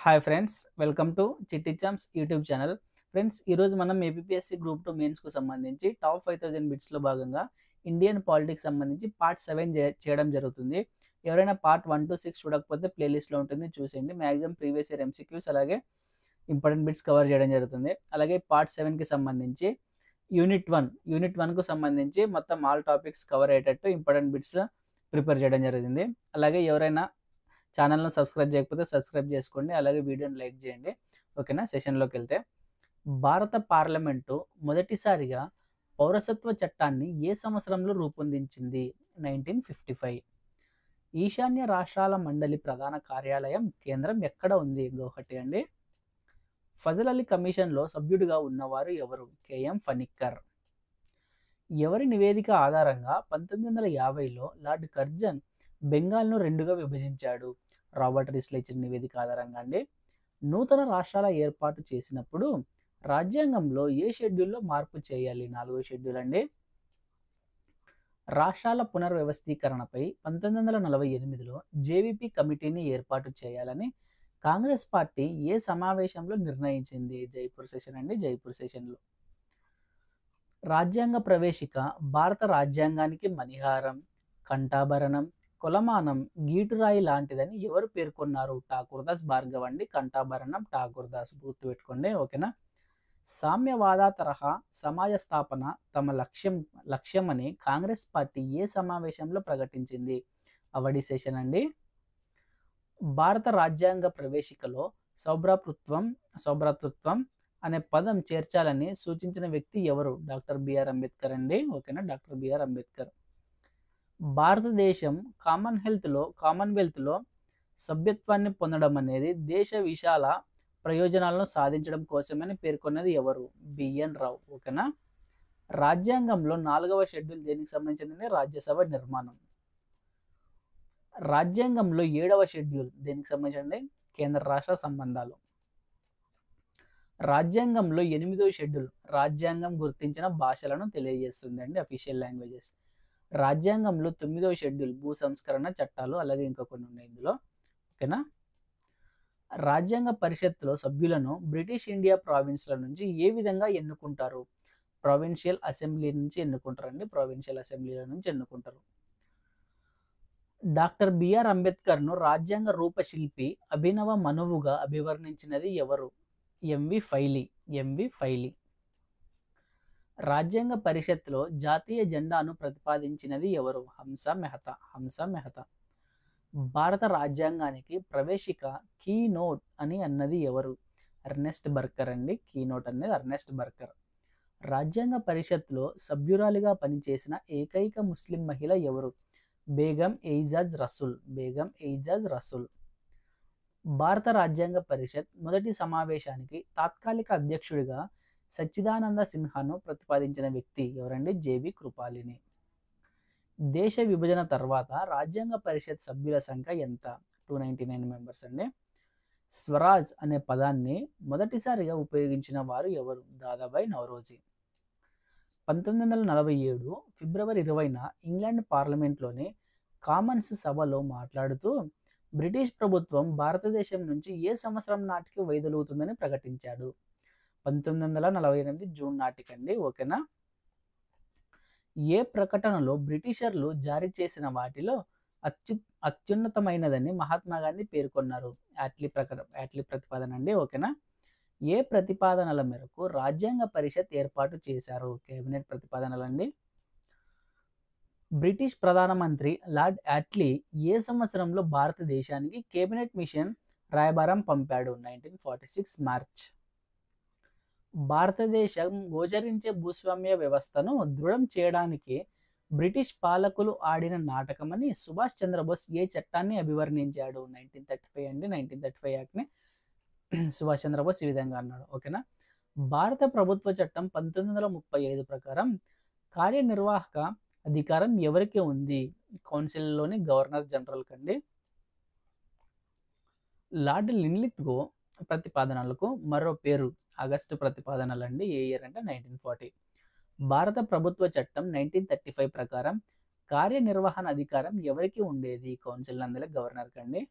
Hi friends, welcome to చిట్టి Champs YouTube channel. Friends, ఈరోజు మనం ఏపీఎస్సి గ్రూప్ 2 మెయిన్స్కు సంబంధించి టాప్ 5000 బిట్స్లో భాగంగా ఇండియన్ పాలిటిక్స్ సంబంధించి పార్ట్ 7 చేయడం జరుగుతుంది. ఎవరైనా పార్ట్ 1 to 6 చూడకపోతే ప్లేలిస్ట్లో ఉంటుంది, చూసేయండి. మ్యాక్సిమం ప్రీవియస్ ఇయర్ ఎంసీక్యూస్ అలాగే ఇంపార్టెంట్ బిట్స్ కవర్ చేయడం జరుగుతుంది. అలాగే పార్ట్ 7కి సంబంధించి యూనిట్ 1కు సంబంధించి మొత్తం ఆల్ టాపిక్స్ కవర్ అయ్యేటట్టు ఇంపార్టెంట్ బిట్స్ ప్రిపేర్ చేయడం జరిగింది. అలాగే ఎవరైనా ఛానల్‌ను సబ్స్క్రైబ్ చేయకపోతే సబ్స్క్రైబ్ చేసుకోండి. అలాగే వీడియోని లైక్ చేయండి. ఓకేనా? సెషన్‌లోకి వెళ్తే, భారత పార్లమెంటు మొదటిసారిగా పౌరసత్వ చట్టాన్ని ఏ సంవత్సరంలో రూపొందించింది? 1955. ఈశాన్య రాష్ట్రాల మండలి ప్రధాన కార్యాలయం కేంద్రం ఎక్కడ ఉంది? గౌహటి అండి. ఫజల్ అలీ కమిషన్లో సభ్యుడిగా ఉన్నవారు ఎవరు? కేఎం ఫణిక్కర్. ఎవరి నివేదిక ఆధారంగా 1950లో లార్డ్ కర్జన్ బెంగాల్ను రెండుగా విభజించాడు? రాబర్ట్ రిస్లే ఇచ్చిన నివేదిక ఆధారంగా అండి. నూతన రాష్ట్రాల ఏర్పాటు చేసినప్పుడు రాజ్యాంగంలో ఏ షెడ్యూల్లో మార్పు చేయాలి? 4వ షెడ్యూల్ అండి. రాష్ట్రాల పునర్వ్యవస్థీకరణపై 1948లో జేవీపీ కమిటీని ఏర్పాటు చేయాలని కాంగ్రెస్ పార్టీ ఏ సమావేశంలో నిర్ణయించింది? జైపూర్ సెషన్ అండి. జైపూర్ సెషన్లో. రాజ్యాంగ ప్రవేశిక భారత రాజ్యాంగానికి మణిహారం, కంఠాభరణం, కొలమానం, గీటురాయి లాంటిదని ఎవరు పేర్కొన్నారు? ఠాకూర్దాస్ భార్గవ్ అండి. కంఠాభరణం ఠాకూర్దాస్, గుర్తుపెట్టుకోండి. ఓకేనా? సామ్యవాద తరహా సమాజ స్థాపన తమ లక్ష్యమని కాంగ్రెస్ పార్టీ ఏ సమావేశంలో ప్రకటించింది? అవడి సెషన్ అండి. భారత రాజ్యాంగ ప్రవేశికలో సౌభ్రాతృత్వం అనే పదం చేర్చాలని సూచించిన వ్యక్తి ఎవరు? డాక్టర్ బిఆర్ అంబేద్కర్ అండి. ఓకేనా? Doctor B R Ambedkar. భారతదేశం కామన్వెల్త్లో సభ్యత్వాన్ని పొందడం అనేది దేశ విశాల ప్రయోజనాలను సాధించడం కోసమని పేర్కొన్నది ఎవరు? బిఎన్ రావు. ఓకేనా? రాజ్యాంగంలో 4వ షెడ్యూల్ దేనికి సంబంధించింది? రాజ్యసభ నిర్మాణం. రాజ్యాంగంలో 7వ షెడ్యూల్ దేనికి సంబంధించింది? కేంద్ర రాష్ట్ర సంబంధాలు. రాజ్యాంగంలో 8వ షెడ్యూల్ రాజ్యాంగం గుర్తించిన భాషలను తెలియజేస్తుంది అండి, అఫీషియల్ లాంగ్వేజెస్. రాజ్యాంగంలో 9వ షెడ్యూల్ భూ సంస్కరణ చట్టాలు, అలాగే ఇంకా కొన్ని ఉన్నాయి ఇందులో. ఓకేనా? రాజ్యాంగ పరిషత్తులో సభ్యులను బ్రిటిష్ ఇండియా ప్రావిన్స్ల నుంచి ఏ విధంగా ఎన్నుకుంటారు? ప్రావిన్షియల్ అసెంబ్లీ నుంచి ఎన్నుకుంటారండి. ప్రావిన్షియల్ అసెంబ్లీల నుంచి ఎన్నుకుంటారు. డాక్టర్ బిఆర్ అంబేద్కర్ను రాజ్యాంగ రూపశిల్పి, అభినవ మనువుగా అభివర్ణించినది ఎవరు? ఎంవి ఫైలీ. రాజ్యాంగ పరిషత్తులో జాతీయ జెండాను ప్రతిపాదించినది ఎవరు? హంస మెహతా. భారత రాజ్యాంగానికి ప్రవేశిక కీ నోట్ అని అన్నది ఎవరు? ఎర్నెస్ట్ బర్కర్ అండి. కీ నోట్ అనేది ఎర్నెస్ట్ బర్కర్. రాజ్యాంగ పరిషత్తులో సభ్యురాలిగా పనిచేసిన ఏకైక ముస్లిం మహిళ ఎవరు? బేగం ఎయిజాజ్ రసూల్. భారత రాజ్యాంగ పరిషత్ మొదటి సమావేశానికి తాత్కాలిక అధ్యక్షుడిగా సచ్చిదానంద సిన్హాను ప్రతిపాదించిన వ్యక్తి ఎవరండి? జేబీ కృపాలిని. దేశ విభజన తర్వాత రాజ్యాంగ పరిషత్ సభ్యుల సంఖ్య ఎంత? 299 మెంబర్స్ అండి. స్వరాజ్ అనే పదాన్ని మొదటిసారిగా ఉపయోగించిన వారు ఎవరు? దాదాబాయి నౌరోజీ. 1947 ఫిబ్రవరి 20న ఇంగ్లాండ్ పార్లమెంట్లోని కామన్స్ సభలో మాట్లాడుతూ బ్రిటిష్ ప్రభుత్వం భారతదేశం నుంచి ఏ సంవత్సరం నాటికి వైదొలుగుతుందని ప్రకటించాడు? 1948 జూన్ నాటికండి. ఓకేనా? ఏ ప్రకటనలో బ్రిటిషర్లు జారీ చేసిన వాటిలో అత్యున్నతమైనదని మహాత్మా గాంధీ పేర్కొన్నారు? యాట్లీ ప్రతిపాదన అండి. ఓకేనా? ఏ ప్రతిపాదనల మేరకు రాజ్యాంగ పరిషత్ ఏర్పాటు చేశారు? కేబినెట్ ప్రతిపాదనలండి. బ్రిటిష్ ప్రధానమంత్రి లార్డ్ యాట్లీ ఏ సంవత్సరంలో భారతదేశానికి కేబినెట్ మిషన్ రాయబారం పంపాడు? 1946 మార్చ్. భారతదేశం గోచరించే భూస్వామ్య వ్యవస్థను దృఢం చేయడానికి బ్రిటిష్ పాలకులు ఆడిన నాటకమని సుభాష్ చంద్రబోస్ ఏ చట్టాన్ని అభివర్ణించాడు? 1935 అండి. 1935 యాక్ట్ని సుభాష్ చంద్రబోస్ ఈ విధంగా అన్నాడు. ఓకేనా? భారత ప్రభుత్వ చట్టం 1935 ప్రకారం కార్యనిర్వాహక అధికారం ఎవరికి ఉంది? కౌన్సిల్లోని గవర్నర్ జనరల్ కండి. లార్డ్ లిన్లిత్గో ప్రతిపాదనలకు మరో పేరు ఆగస్టు ప్రతిపాదనలు అండి. ఏ ఇయర్ అంటే 1940. భారత ప్రభుత్వ చట్టం 1935 ప్రకారం కార్యనిర్వహణ అధికారం ఎవరికి ఉండేది? కౌన్సిల్ నందల గవర్నర్ కండి.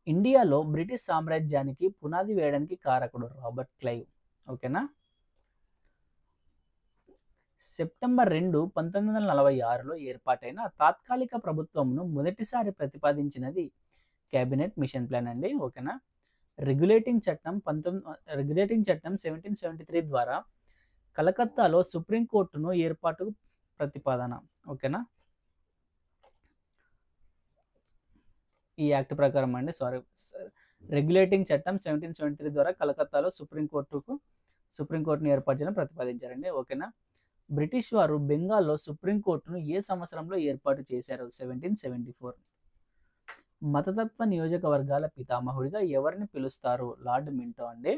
ఇండియాలో బ్రిటిష్ సామ్రాజ్యానికి పునాది వేయడానికి కారకుడు రాబర్ట్ క్లైవ్. ఓకేనా. సెప్టెంబర్ 2, 1946లో ఏర్పాటైన తాత్కాలిక ప్రభుత్వంను మొదటిసారి ప్రతిపాదించినది క్యాబినెట్ మిషన్ ప్లాన్ అండి. ఓకేనా. రెగ్యులేటింగ్ చట్టం 1773 ద్వారా కలకత్తాలో సుప్రీంకోర్టును ఏర్పాటు ప్రతిపాదన. ఓకేనా. ఈ యాక్ట్ ప్రకారం అండి రెగ్యులేటింగ్ చట్టం 1773 ద్వారా కలకత్తాలో సుప్రీంకోర్టును ఏర్పాటు చేయడం ప్రతిపాదించారండి. ఓకేనా. బ్రిటిష్ వారు బెంగాల్లో సుప్రీంకోర్టును ఏ సంవత్సరంలో ఏర్పాటు చేశారు? 1774. మతతత్వ నియోజకవర్గాల పితామహుడిగా ఎవరిని పిలుస్తారు? లార్డ్ మింటో అండి.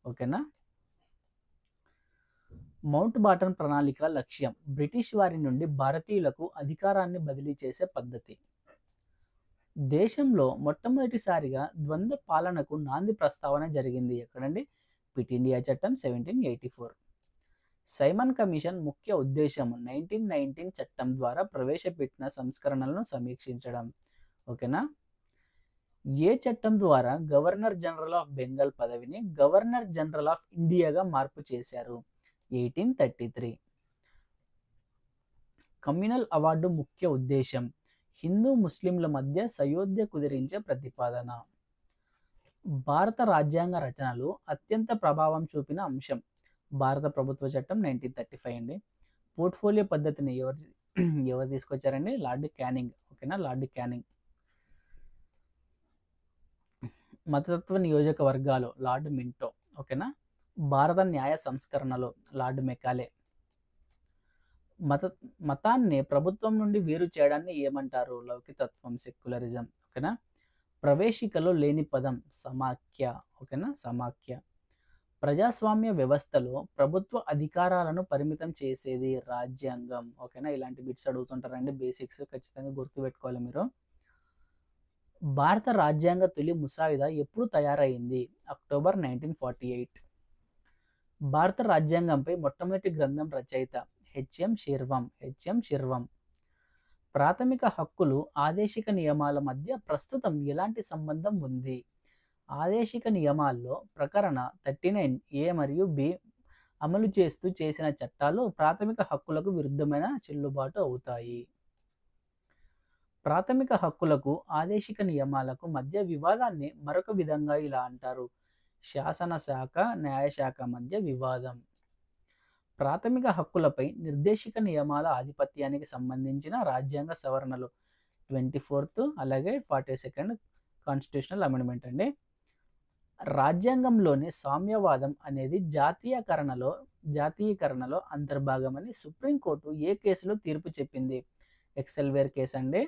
ఓకేనా. మౌంట్ బాటన్ ప్రణాళిక లక్ష్యం బ్రిటిష్ వారి నుండి భారతీయులకు అధికారాన్ని బదిలీ చేసే పద్ధతి. దేశంలో మొట్టమొదటిసారిగా ద్వంద్వ పాలనకు నాంది ప్రస్తావన జరిగింది ఎక్కడండి? పిట్ ఇండియా చట్టం 1784. సైమన్ కమిషన్ ముఖ్య ఉద్దేశం 1919 చట్టం ద్వారా ప్రవేశపెట్టిన సంస్కరణలను సమీక్షించడం. ఓకేనా. ఏ చట్టం ద్వారా గవర్నర్ జనరల్ ఆఫ్ బెంగాల్ పదవిని గవర్నర్ జనరల్ ఆఫ్ ఇండియాగా మార్పు చేశారు? 1833. కమ్యూనల్ అవార్డు ముఖ్య ఉద్దేశం హిందూ ముస్లింల మధ్య సయోధ్య కుదిరించే ప్రతిపాదన. భారత రాజ్యాంగ రచనలు అత్యంత ప్రభావం చూపిన అంశం భారత ప్రభుత్వ చట్టం 1935 అండి. పోర్ట్ఫోలియో పద్ధతిని ఎవరు తీసుకొచ్చారండి? Lord Canning. ఓకేనా. Lord Canning. మతతత్వ నియోజకవర్గాలు లార్డ్ మింటో. ఓకేనా. భారత న్యాయ సంస్కరణలో లార్డ్ మెకాలే. మతాన్ని ప్రభుత్వం నుండి వేరు చేయడాన్ని ఏమంటారు? లౌకికతత్వం, సెక్యులరిజం. ఓకేనా. ప్రవేశికలో లేని పదం సమాఖ్య. ఓకేనా. సమాఖ్య. ప్రజాస్వామ్య వ్యవస్థలో ప్రభుత్వ అధికారాలను పరిమితం చేసేది రాజ్యాంగం. ఓకేనా. ఇలాంటి బిట్స్ అడుగుతుంటారండి, బేసిక్స్ ఖచ్చితంగా గుర్తుపెట్టుకోవాలి మీరు. భారత రాజ్యాంగ తొలి ముసాయిదా ఎప్పుడు తయారైంది? అక్టోబర్ 1948. భారత రాజ్యాంగంపై మొట్టమొదటి గ్రంథం రచయిత హెచ్ఎం షిర్వం. ప్రాథమిక హక్కులు ఆదేశిక నియమాల మధ్య ప్రస్తుతం ఎలాంటి సంబంధం ఉంది? ఆదేశిక నియమాల్లో ప్రకరణ 39A మరియు B అమలు చేస్తూ చేసిన చట్టాలు ప్రాథమిక హక్కులకు విరుద్ధమైన చెల్లుబాటు అవుతాయి. ప్రాథమిక హక్కులకు ఆదేశిక నియమాలకు మధ్య వివాదాన్ని మరొక విధంగా ఇలా అంటారు: శాసనశాఖ న్యాయశాఖ మధ్య వివాదం. ప్రాథమిక హక్కులపై నిర్దేశిక నియమాల ఆధిపత్యానికి సంబంధించిన రాజ్యాంగ సవరణలు 24th అలాగే 42nd కాన్స్టిట్యూషనల్ అమెండ్మెంట్ అండి. రాజ్యాంగంలోని సామ్యవాదం అనేది జాతీయకరణలో అంతర్భాగమని సుప్రీంకోర్టు ఏ కేసులో తీర్పు చెప్పింది? ఎక్సెల్వేర్ కేసు అండి.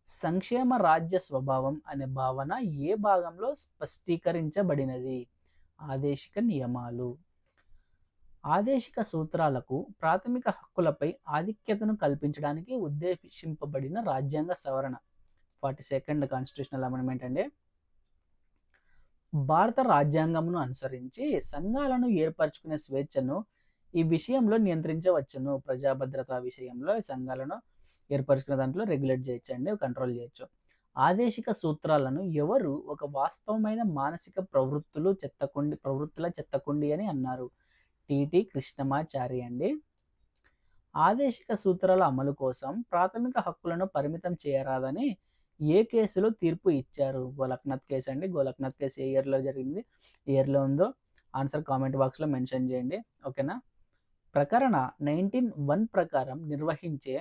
సంక్షేమ రాజ్య స్వభావం అనే భావన ఏ భాగంలో స్పష్టీకరించబడినది? ఆదేశిక నియమాలు. ఆదేశిక సూత్రాలకు ప్రాథమిక హక్కులపై ఆధిక్యతను కల్పించడానికి ఉద్దేశింపబడిన రాజ్యాంగ సవరణ 42nd కాన్స్టిట్యూషనల్ అమెండ్మెంట్ అండి. భారత రాజ్యాంగమును అనుసరించి సంఘాలను ఏర్పరచుకునే స్వేచ్ఛను ఈ విషయంలో నియంత్రించవచ్చును. ప్రజాభద్రత విషయంలో సంఘాలను ఏర్పరచుకునే దాంట్లో రెగ్యులేట్ చేయొచ్చండి, కంట్రోల్ చేయొచ్చు. ఆదేశిక సూత్రాలను ఎవరు ఒక వాస్తవమైన మానసిక ప్రవృత్తుల చెత్తకుండి అని అన్నారు? టిటి కృష్ణమాచారి అండి. ఆదేశిక సూత్రాల అమలు కోసం ప్రాథమిక హక్కులను పరిమితం చేయరాదని ఏ కేసులో తీర్పు ఇచ్చారు? గోలక్నాథ్ కేసు అండి. గోలక్నాథ్ కేసు ఏ ఇయర్లో జరిగింది? ఏ ఇయర్లో ఉందో ఆన్సర్ కామెంట్ బాక్స్లో మెన్షన్ చేయండి. ఓకేనా. ప్రకరణ 1901 ప్రకారం నిర్వహించే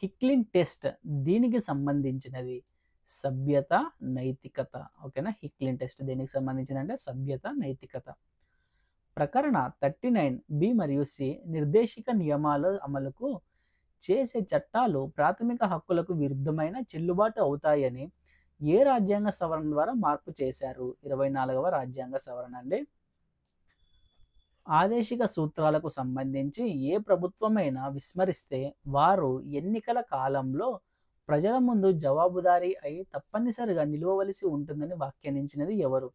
హిక్లిన్ టెస్ట్ దీనికి సంబంధించినది? సభ్యత, నైతికత. ఓకేనా. హిక్లిన్ టెస్ట్ దేనికి సంబంధించిందంటే సభ్యత, నైతికత. ప్రకరణ 39B మరియు C నిర్దేశిక నియమాల అమలుకు చేసే చట్టాలు ప్రాథమిక హక్కులకు విరుద్ధమైన చెల్లుబాటు అవుతాయని ఏ రాజ్యాంగ సవరణ ద్వారా మార్పు చేశారు? 24వ రాజ్యాంగ సవరణ అండి. ఆదేశిక సూత్రాలకు సంబంధించి ఏ ప్రభుత్వమైనా విస్మరిస్తే వారు ఎన్నికల కాలంలో ప్రజల ముందు జవాబుదారీ అయి తప్పనిసరిగా నిలవవలసి ఉంటుందని వ్యాఖ్యానించినది ఎవరు?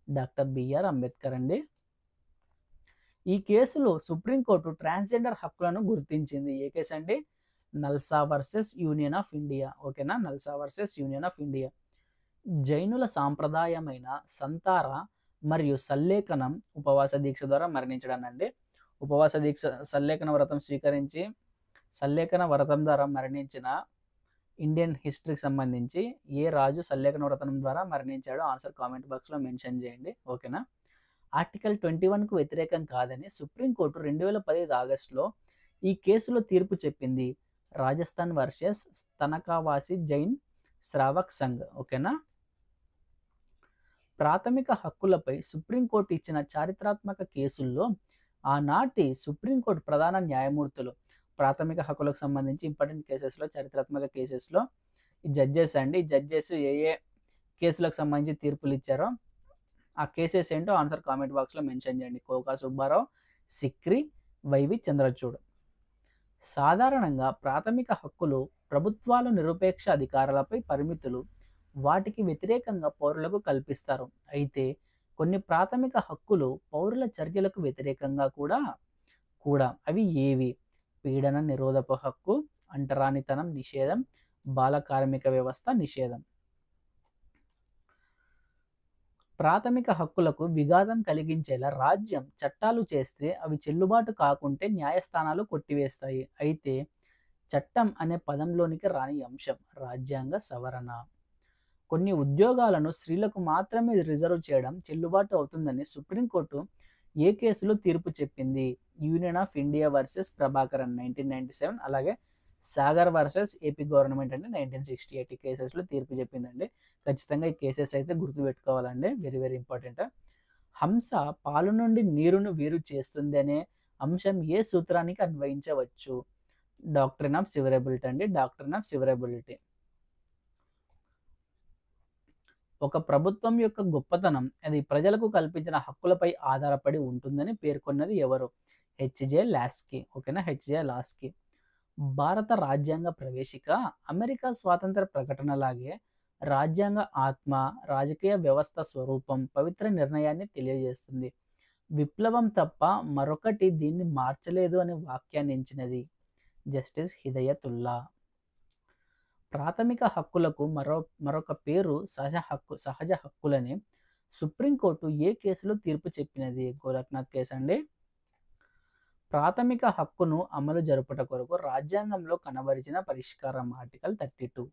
డాక్టర్ బిఆర్ అంబేద్కర్ అండి. ఈ కేసులో సుప్రీంకోర్టు ట్రాన్స్జెండర్ హక్కులను గుర్తించింది. ఏ కేసు అండి? NALSA versus Union of India. ఓకేనా. NALSA versus Union of India. జైనుల సాంప్రదాయమైన సంతార మరియు సల్లేఖనం ఉపవాస దీక్ష ద్వారా మరణించడానండి. ఉపవాస దీక్ష సల్లేఖన వ్రతం స్వీకరించి సల్లేఖన వ్రతం ద్వారా మరణించిన ఇండియన్ హిస్టరీకి సంబంధించి ఏ రాజు సల్లేఖన వ్రతం ద్వారా మరణించాడో ఆన్సర్ కామెంట్ బాక్స్లో మెన్షన్ చేయండి. ఓకేనా. ఆర్టికల్ 21కు వ్యతిరేకం కాదని సుప్రీంకోర్టు 2015 ఆగస్టులో ఈ కేసులో తీర్పు చెప్పింది. రాజస్థాన్ వర్సెస్ తనకావాసి జైన్ శ్రావక్ సంఘ్. ఓకేనా. ప్రాథమిక హక్కులపై సుప్రీంకోర్టు ఇచ్చిన చారిత్రాత్మక కేసుల్లో ఆనాటి సుప్రీంకోర్టు ప్రధాన న్యాయమూర్తులు ప్రాథమిక హక్కులకు సంబంధించి ఇంపార్టెంట్ కేసెస్లో చారిత్రాత్మక కేసెస్లో ఈ జడ్జెస్ అండి. ఈ జడ్జెస్ ఏ ఏ కేసులకు సంబంధించి తీర్పులు ఇచ్చారో ఆ కేసెస్ ఏంటో ఆన్సర్ కామెంట్ బాక్స్లో మెన్షన్ చేయండి. కోకా సుబ్బారావు, సిక్రి, వైవి చంద్రచూడ్. సాధారణంగా ప్రాథమిక హక్కులు ప్రభుత్వాలు నిరపేక్ష అధికారాలపై పరిమితులు వాటికి వ్యతిరేకంగా పౌరులకు కల్పిస్తారు. అయితే కొన్ని ప్రాథమిక హక్కులు పౌరుల చర్యలకు వ్యతిరేకంగా కూడా అవి ఏవి? పీడన నిరోధక హక్కు, అంటరానితనం నిషేధం, బాల కార్మిక వ్యవస్థ నిషేధం. ప్రాథమిక హక్కులకు విఘాతం కలిగించేలా రాజ్యం చట్టాలు చేస్తే అవి చెల్లుబాటు కాకుంటే న్యాయస్థానాలు కొట్టివేస్తాయి. అయితే చట్టం అనే పదంలోనికి రాని అంశం రాజ్యాంగ సవరణ. కొన్ని ఉద్యోగాలను స్త్రీలకు మాత్రమే రిజర్వ్ చేయడం చెల్లుబాటు అవుతుందని సుప్రీంకోర్టు ఏ కేసులో తీర్పు చెప్పింది? Union of India versus Prabhakaran 1997, అలాగే సాగర్ వర్సెస్ ఏపీ గవర్నమెంట్ అంటే 1968 కేసెస్లో తీర్పు చెప్పిందండి. ఖచ్చితంగా ఈ కేసెస్ అయితే గుర్తుపెట్టుకోవాలండి, వెరీ వెరీ ఇంపార్టెంట్. హంస పాలు నుండి నీరును వేరు చేస్తుంది అనే అంశం ఏ సూత్రానికి అన్వయించవచ్చు? డాక్ట్రిన్ ఆఫ్ సివరబిలిటీ అండి, డాక్ట్రిన్ ఆఫ్ సివరబిలిటీ. ఒక ప్రభుత్వం యొక్క గొప్పతనం అది ప్రజలకు కల్పించిన హక్కులపై ఆధారపడి ఉంటుందని పేర్కొన్నది ఎవరు? HJ Laski. ఓకేనా, హెచ్జే లాస్కీ. భారత రాజ్యాంగ ప్రవేశిక అమెరికా స్వాతంత్ర ప్రకటనలాగే రాజ్యాంగ ఆత్మ, రాజకీయ వ్యవస్థ స్వరూపం, పవిత్ర నిర్ణయాన్ని తెలియజేస్తుంది. విప్లవం తప్ప మరొకటి దీన్ని మార్చలేదు అనే వాక్యాన్ని ఎంచినది జస్టిస్ హిదయతుల్లా. ప్రాథమిక హక్కులకు మరొక పేరు సహజ హక్కులని సుప్రీంకోర్టు ఏ కేసులో తీర్పు చెప్పినది? గోరఖ్నాథ్ కేసు అండి. ప్రాథమిక హక్కును అమలు జరుపుట కొరకు రాజ్యాంగంలో కనబరిచిన పరిష్కారం ఆర్టికల్ 32.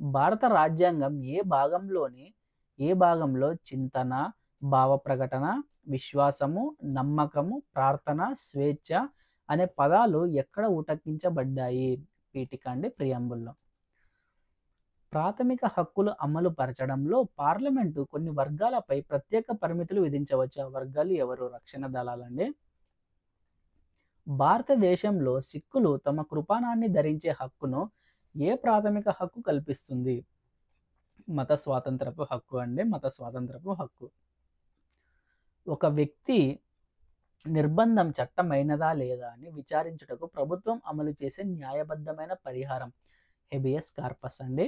భారత రాజ్యాంగం ఏ భాగంలో చింతన, భావ ప్రకటన, విశ్వాసము, నమ్మకము, ప్రార్థన, స్వేచ్ఛ అనే పదాలు ఎక్కడ ఉటంకించబడ్డాయి? పీఠిక అండి, ప్రియంబుల్లో. ప్రాథమిక హక్కులు అమలు పరచడంలో పార్లమెంటు కొన్ని వర్గాలపై ప్రత్యేక పరిమితులు విధించవచ్చు. ఆ వర్గాలు ఎవరు? రక్షణ దళాలండి. భారతదేశంలో సిక్కులు తమ కృపాణాన్ని ధరించే హక్కును ఏ ప్రాథమిక హక్కు కల్పిస్తుంది? మత స్వాతంత్రపు హక్కు అండి, మత స్వాతంత్రపు హక్కు. ఒక వ్యక్తి నిర్బంధం చట్టమైనదా లేదా అని విచారించుటకు ప్రభుత్వం అమలు చేసే న్యాయబద్ధమైన పరిహారం హెబియస్ కార్పస్ అండి.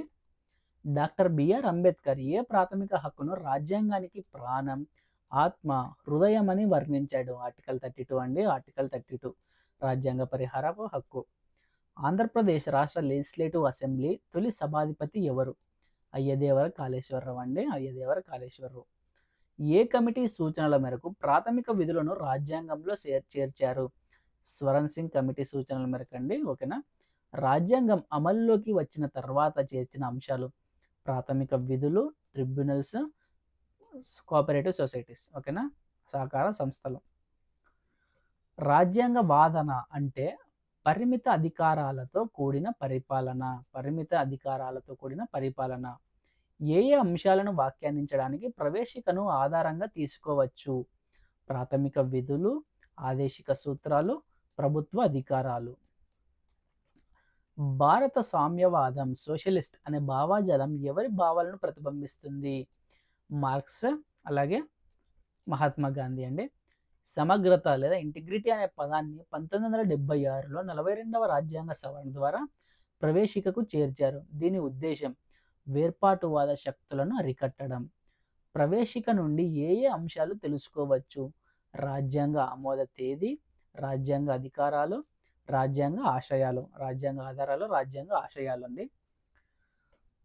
డాక్టర్ బిఆర్ అంబేద్కర్ ఏ ప్రాథమిక హక్కును రాజ్యాంగానికి ప్రాణం, ఆత్మ, హృదయం అని వర్ణించాడు? ఆర్టికల్ 32 అండి, ఆర్టికల్ 32 రాజ్యాంగ పరిహారపు హక్కు. ఆంధ్రప్రదేశ్ రాష్ట్ర లెజిస్లేటివ్ అసెంబ్లీ తొలి సభాధిపతి ఎవరు? అయ్యదేవర కాళేశ్వరరావు అండి, అయ్యదేవర కాళేశ్వరరావు. ఏ కమిటీ సూచనల మేరకు ప్రాథమిక విధులను రాజ్యాంగంలో చేర్చారు? స్వరణ్ సింగ్ కమిటీ సూచనల మేరకు అండి. ఓకేనా. రాజ్యాంగం అమల్లోకి వచ్చిన తర్వాత చేర్చిన అంశాలు ప్రాథమిక విధులు, ట్రిబ్యునల్స్, కోఆపరేటివ్ సొసైటీస్. ఓకేనా, సహకార సంస్థలు. రాజ్యాంగ వాదన అంటే పరిమిత అధికారాలతో కూడిన పరిపాలన, పరిమిత అధికారాలతో కూడిన పరిపాలన. ఏ ఏ అంశాలను వ్యాఖ్యానించడానికి ప్రవేశికను ఆధారంగా తీసుకోవచ్చు? ప్రాథమిక విధులు, ఆదేశిక సూత్రాలు, ప్రభుత్వ అధికారాలు. భారత సామ్యవాదం, సోషలిస్ట్ అనే భావాజాలం ఎవరి భావాలను ప్రతిబింబిస్తుంది? మార్క్స్, అలాగే మహాత్మా గాంధీ అండి. సమగ్రత లేదా ఇంటిగ్రిటీ అనే పదాన్ని 1976లో 42వ రాజ్యాంగ సవరణ ద్వారా ప్రవేశికకు చేర్చారు. దీని ఉద్దేశం వేర్పాటువాద శక్తులను అరికట్టడం. ప్రవేశిక నుండి ఏ ఏ అంశాలు తెలుసుకోవచ్చు? రాజ్యాంగ ఆమోద తేదీ, రాజ్యాంగ అధికారాలు, రాజ్యాంగ ఆశయాలు. రాజ్యాంగ ఆధారాలు, రాజ్యాంగ ఆశయాలు అండి.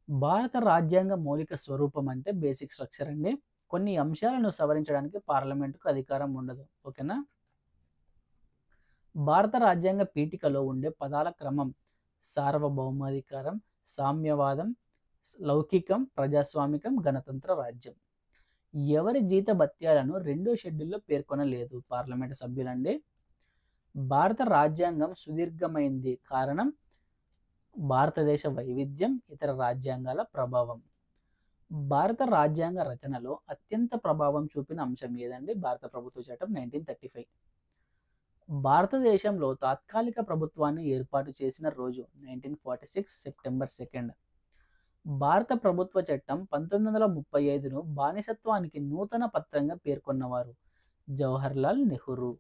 భారత రాజ్యాంగ మౌలిక స్వరూపం అంటే బేసిక్ స్ట్రక్చర్ అండి. కొన్ని అంశాలను సవరించడానికి పార్లమెంటుకు అధికారం ఉండదు. ఓకేనా? భారత రాజ్యాంగ పీఠికలో ఉండే పదాల క్రమం సార్వభౌమాధికారం, సామ్యవాదం, లౌకికం, ప్రజాస్వామికం, గణతంత్ర రాజ్యం. ఎవరి జీతభత్యాలను రెండో షెడ్యూల్లో పేర్కొనలేదు పార్లమెంటు సభ్యులండి. భారత రాజ్యాంగం సుదీర్ఘమైంది కారణం భారతదేశ వైవిధ్యం, ఇతర రాజ్యాంగాల ప్రభావం. భారత రాజ్యాంగ రచనలో అత్యంత ప్రభావం చూపిన అంశం ఏదండి? భారత ప్రభుత్వ చట్టం 1935. భారతదేశంలో తాత్కాలిక ప్రభుత్వాన్ని ఏర్పాటు చేసిన రోజు 1946 సెప్టెంబర్ 2. భారత ప్రభుత్వ చట్టం 1935ను బానిసత్వానికి నూతన పత్రంగా పేర్కొన్నవారు జవహర్లాల్ నెహ్రూ.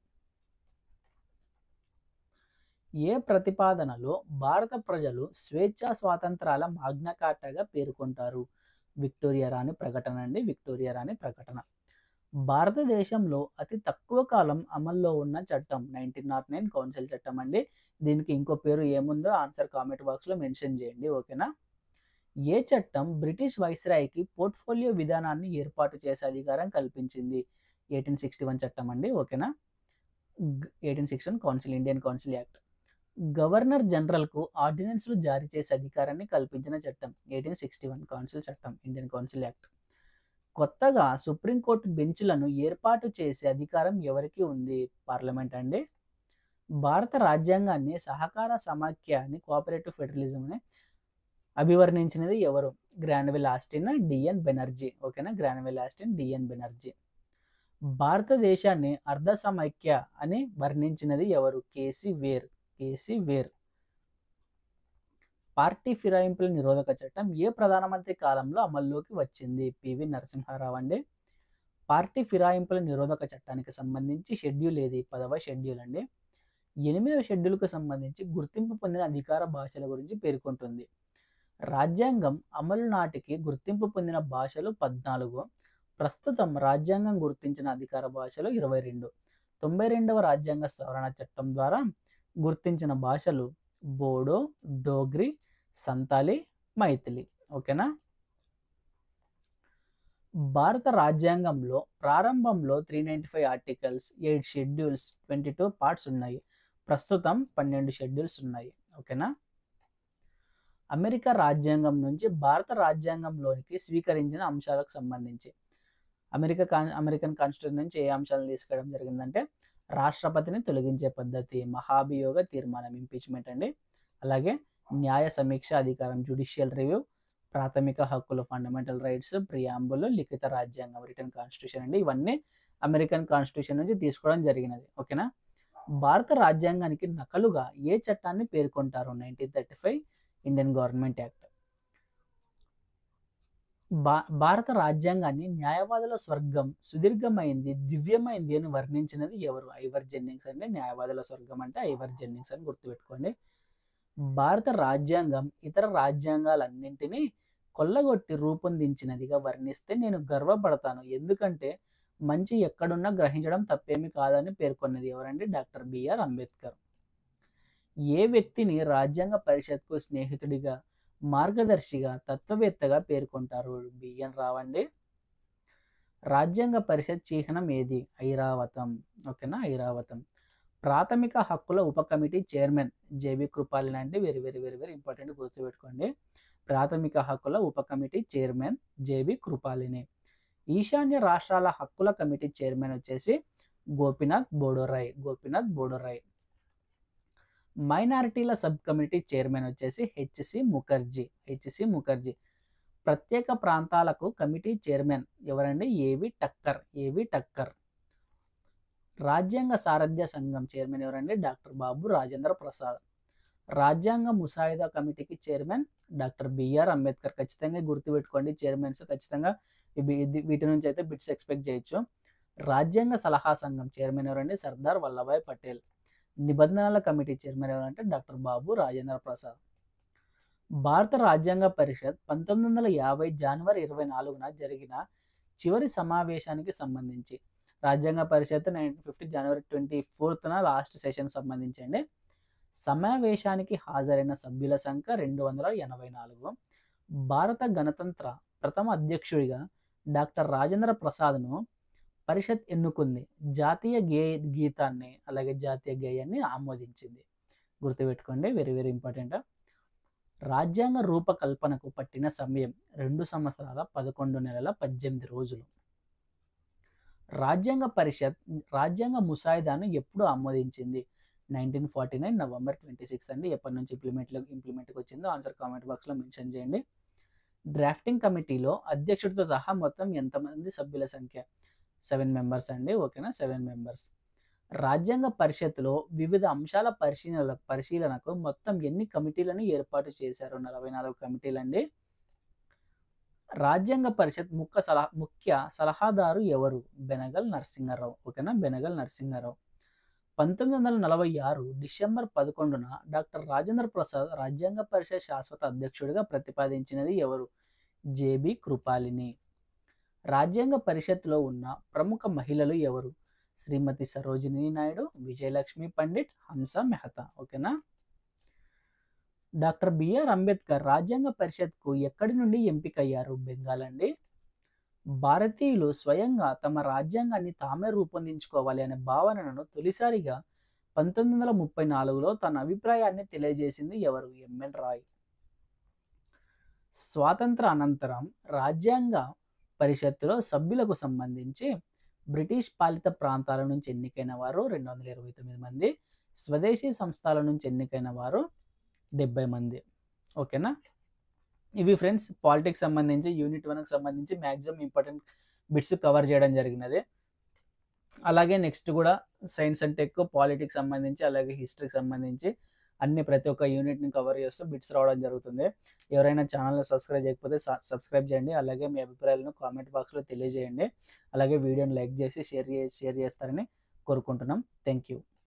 ఏ ప్రతిపాదనలో భారత ప్రజలు స్వేచ్ఛా స్వాతంత్రాల మాగ్నా కార్టాగా పేర్కొంటారు? విక్టోరియా రాణి ప్రకటన అండి. విక్టోరియా రాణి ప్రకటన. భారతదేశంలో అతి తక్కువ కాలం అమల్లో ఉన్న చట్టం 1909 కౌన్సిల్ చట్టం అండి. దీనికి ఇంకో పేరు ఏముందో ఆన్సర్ కామెంట్ బాక్స్లో మెన్షన్ చేయండి. ఓకేనా? ఏ చట్టం బ్రిటిష్ వైస్రాయ్కి పోర్ట్ఫోలియో విధానాన్ని ఏర్పాటు చేసే అధికారం కల్పించింది? 1861 చట్టం అండి. ఓకేనా? 1861 council, Indian Council Act. Governor జనరల్కు ఆర్డినెన్స్లు జారీ చేసే అధికారాన్ని కల్పించిన చట్టం 1861 కౌన్సిల్ చట్టం, ఇండియన్ కౌన్సిల్ యాక్ట్. కొత్తగా సుప్రీంకోర్టు బెంచ్లను ఏర్పాటు చేసే అధికారం ఎవరికి ఉంది? పార్లమెంట్ అండి. భారత రాజ్యాంగాన్ని సహకార సమాఖ్య అని, కోఆపరేటివ్ ఫెడరలిజం అని అభివర్ణించినది ఎవరు? Granville Austin, DN Banerjee. ఓకేనా? Granville Austin, DN Banerjee. భారతదేశాన్ని అర్ధ సమైక్య అని వర్ణించినది ఎవరు? KC Wheare. KC Wheare. Party ఫిరాయింపుల నిరోధక చట్టం ఏ ప్రధానమంత్రి కాలంలో అమల్లోకి వచ్చింది? పివి నరసింహారావు అండి. పార్టీ ఫిరాయింపుల నిరోధక చట్టానికి సంబంధించి షెడ్యూల్ ఏది? 10వ షెడ్యూల్ అండి. 8వ షెడ్యూల్కు సంబంధించి గుర్తింపు పొందిన అధికార భాషల గురించి పేర్కొంటుంది. రాజ్యాంగం అమలు నాటికి గుర్తింపు పొందిన భాషలు 14. ప్రస్తుతం రాజ్యాంగం గుర్తించిన అధికార భాషలు 22. 92వ రాజ్యాంగ సవరణ చట్టం ద్వారా గుర్తించిన భాషలు బోడో, డోగ్రి, సంతాలి, మైథిలి. ఓకేనా? భారత రాజ్యాంగంలో ప్రారంభంలో 395 ఆర్టికల్స్, 8 షెడ్యూల్స్, 22 పార్ట్స్ ఉన్నాయి. ప్రస్తుతం 12 షెడ్యూల్స్ ఉన్నాయి. ఓకేనా? అమెరికా రాజ్యాంగం నుంచి భారత రాజ్యాంగంలోనికి స్వీకరించిన అంశాలకు సంబంధించి అమెరికన్ కాన్స్టిట్యూషన్ నుంచి ఏ అంశాలను తీసుకోవడం జరిగిందంటే రాష్ట్రపతిని తొలగించే పద్ధతి, మహాభియోగ తీర్మానం, ఇంపీచ్మెంట్ అండి. అలాగే న్యాయ సమీక్ష అధికారం, జ్యుడిషియల్ రివ్యూ, ప్రాథమిక హక్కులు, ఫండమెంటల్ రైట్స్, ప్రియాంబుల్, లిఖిత రాజ్యాంగం, రిటర్న్ కాన్స్టిట్యూషన్ అండి. ఇవన్నీ అమెరికన్ కాన్స్టిట్యూషన్ నుంచి తీసుకోవడం జరిగినది. ఓకేనా? భారత రాజ్యాంగానికి నకలుగా ఏ చట్టాన్ని పేర్కొంటారు? 1935 ఇండియన్ గవర్నమెంట్ యాక్ట్. భారత రాజ్యాంగాన్ని న్యాయవాదుల స్వర్గం, సుదీర్ఘమైంది, దివ్యమైంది అని వర్ణించినది ఎవరు? ఐవర్ జెన్నింగ్స్ అండి. న్యాయవాదుల స్వర్గం అంటే ఐవర్ జెన్నింగ్స్ అని గుర్తుపెట్టుకోండి. భారత రాజ్యాంగం ఇతర రాజ్యాంగాలన్నింటినీ కొల్లగొట్టి రూపొందించినదిగా వర్ణిస్తే నేను గర్వపడతాను, ఎందుకంటే మంచి ఎక్కడున్నా గ్రహించడం తప్పేమీ కాదని పేర్కొన్నది ఎవరండి? Doctor B R Ambedkar. ఏ వ్యక్తిని రాజ్యాంగ పరిషత్కు స్నేహితుడిగా, మార్గదర్శిగా, తత్వవేత్తగా పేర్కొంటారు? బిఎన్ రావు అండి. రాజ్యాంగ పరిషత్ చిహ్నం ఏది? ఐరావతం. ఓకేనా? ఐరావతం. ప్రాథమిక హక్కుల ఉప కమిటీ చైర్మన్ జేబీ కృపాలిని అండి. Very very very very important, గుర్తుపెట్టుకోండి. ప్రాథమిక హక్కుల ఉప కమిటీ చైర్మన్ జేబీ కృపాలిని. ఈశాన్య రాష్ట్రాల హక్కుల కమిటీ చైర్మన్ వచ్చేసి గోపీనాథ్ బోడోరాయ్. గోపీనాథ్ బోడోరాయ్. మైనారిటీల సబ్ కమిటీ చైర్మన్ వచ్చేసి హెచ్సి ముఖర్జీ. హెచ్సి ముఖర్జీ. ప్రత్యేక ప్రాంతాలకు కమిటీ చైర్మన్ ఎవరండి? ఏవి టక్కర్. ఏవి టక్కర్. రాజ్యాంగ సారథ్య సంఘం చైర్మన్ ఎవరండి? డాక్టర్ బాబు రాజేంద్ర ప్రసాద్. రాజ్యాంగ ముసాయిదా కమిటీకి చైర్మన్ డాక్టర్ బిఆర్ అంబేద్కర్. ఖచ్చితంగా గుర్తుపెట్టుకోండి, చైర్మన్స్ ఖచ్చితంగా వీటి నుంచి అయితే బిట్స్ ఎక్స్పెక్ట్ చేయొచ్చు. రాజ్యాంగ సలహా సంఘం చైర్మన్ ఎవరండి? సర్దార్ వల్లభాయ్ పటేల్. నిబంధనల కమిటీ చైర్మన్ ఎవరంటే డాక్టర్ బాబు రాజేంద్ర ప్రసాద్. భారత రాజ్యాంగ పరిషత్ 1950 జనవరి 24న జరిగిన చివరి సమావేశానికి సంబంధించి, రాజ్యాంగ పరిషత్ 1950 జనవరి 24న లాస్ట్ సెషన్ సంబంధించండి. సమావేశానికి హాజరైన సభ్యుల సంఖ్య 284. భారత గణతంత్ర ప్రథమ అధ్యక్షుడిగా డాక్టర్ రాజేంద్ర ప్రసాద్ను పరిషత్ ఎన్నుకుంది. జాతీయ గీతాన్ని అలాగే జాతీయ గేయాన్ని ఆమోదించింది. గుర్తుపెట్టుకోండి, వెరీ వెరీ ఇంపార్టెంట్. రాజ్యాంగ రూపకల్పనకు పట్టిన సమయం 2 సంవత్సరాల 11 నెలల 18 రోజులు. రాజ్యాంగ పరిషత్ రాజ్యాంగ ముసాయిదాను ఎప్పుడు ఆమోదించింది? 1949 నవంబర్ 26 అండి. ఎప్పటి నుంచి ఇంప్లిమెంట్కి వచ్చిందో ఆన్సర్ కామెంట్ బాక్స్లో మెన్షన్ చేయండి. డ్రాఫ్టింగ్ కమిటీలో అధ్యక్షుడితో సహా మొత్తం ఎంతమంది సభ్యుల సంఖ్య? 7 మెంబర్స్ అండి. ఓకేనా, 7 మెంబర్స్. రాజ్యాంగ పరిషత్తులో వివిధ అంశాల పరిశీలనకు మొత్తం ఎన్ని కమిటీలను ఏర్పాటు చేశారు? 44 కమిటీలండి. రాజ్యాంగ పరిషత్ ముఖ్య సలహాదారు ఎవరు? బెనగల్ నరసింహారావు. ఓకేనా, బెనగల్ నరసింహారావు. 1946 డిసెంబర్ 11న డాక్టర్ రాజేంద్ర ప్రసాద్ రాజ్యాంగ పరిషత్ శాశ్వత అధ్యక్షుడిగా ప్రతిపాదించినది ఎవరు? జేబి కృపాలిని. రాజ్యాంగ పరిషత్తులో ఉన్న ప్రముఖ మహిళలు ఎవరు? శ్రీమతి సరోజినీ నాయుడు, విజయలక్ష్మి పండిట్, హంస మెహతా. ఓకేనా. డాక్టర్ బిఆర్ అంబేద్కర్ రాజ్యాంగ పరిషత్కు ఎక్కడి నుండి ఎంపికయ్యారు? బెంగాల్ అండి. భారతీయులు స్వయంగా తమ రాజ్యాంగాన్ని తామే రూపొందించుకోవాలి అనే భావనను తొలిసారిగా 1934లో తన అభిప్రాయాన్ని తెలియజేసింది ఎవరు? ఎంఎన్ రాయ్. స్వాతంత్ర అనంతరం రాజ్యాంగ పరిషత్తులో సభ్యులకు సంబంధించి బ్రిటిష్ పాలిత ప్రాంతాల నుంచి ఎన్నికైన వారు 229 మంది, స్వదేశీ సంస్థల నుంచి ఎన్నికైన వారు 70 మంది. ఓకేనా. ఇవి ఫ్రెండ్స్ పాలిటిక్స్ సంబంధించి యూనిట్ 1కి సంబంధించి మ్యాక్సిమం ఇంపార్టెంట్ బిట్స్ కవర్ చేయడం జరిగినది. అలాగే నెక్స్ట్ కూడా సైన్స్ అండ్ టెక్, పాలిటిక్స్ సంబంధించి అలాగే హిస్టరీకి సంబంధించి అన్ని ప్రతి ఒక్క యూనిట్ని కవర్ చేస్తూ బిట్స్ రావడం జరుగుతుంది. ఎవరైనా ఛానల్ని సబ్స్క్రైబ్ చేయకపోతే సబ్స్క్రైబ్ చేయండి. అలాగే మీ అభిప్రాయాలను కామెంట్ బాక్స్లో తెలియజేయండి. అలాగే వీడియోని లైక్ చేసి షేర్ చేస్తారని కోరుకుంటున్నాం. Thank you.